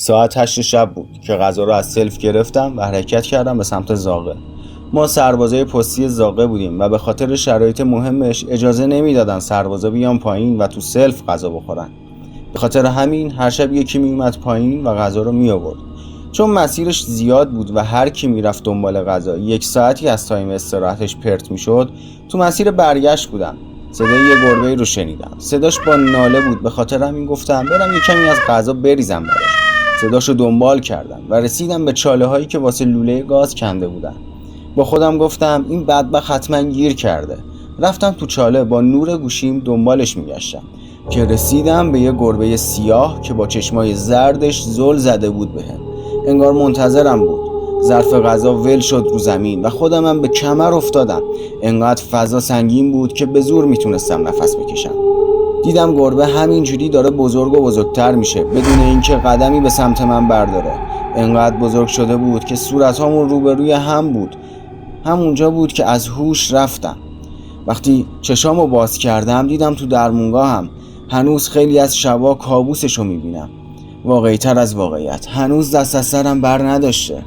ساعت 8 شب بود که غذا رو از سلف گرفتم و حرکت کردم به سمت زاغه. ما سربازای پستی زاغه بودیم و به خاطر شرایط مهمش اجازه نمیدادن سربازا بیان پایین و تو سلف غذا بخورن. به خاطر همین هر شب یکی میومد پایین و غذا رو می آورد. چون مسیرش زیاد بود و هر کی میرفت دنبال غذا 1 ساعتی از تایم استراحتش پرت میشد، تو مسیر برگشت بودم. صدای یه گربه رو شنیدم. صداش با ناله بود، به خاطر همین گفتم برم یه کمی از غذا بریزم براش. صداشو دنبال کردم و رسیدم به چاله هایی که واسه لوله گاز کنده بودن. با خودم گفتم این بدبخت حتما گیر کرده. رفتم تو چاله، با نور گوشیم دنبالش میگشتم که رسیدم به یه گربه سیاه که با چشمای زردش زل زده بود بهم. انگار منتظرم بود. ظرف غذا ول شد رو زمین و خودمم به کمر افتادم. انقدر فضا سنگین بود که به زور میتونستم نفس بکشم. دیدم گربه همینجوری داره بزرگ و بزرگتر میشه بدون اینکه قدمی به سمت من برداره. انقدر بزرگ شده بود که صورتامون روبروی هم بود. همونجا بود که از هوش رفتم. وقتی چشامو باز کردم دیدم تو درمونگاهم. هنوز خیلی از شبا کابوسشو میبینم. واقعی تر از واقعیت، هنوز دست از سرم بر نداشته.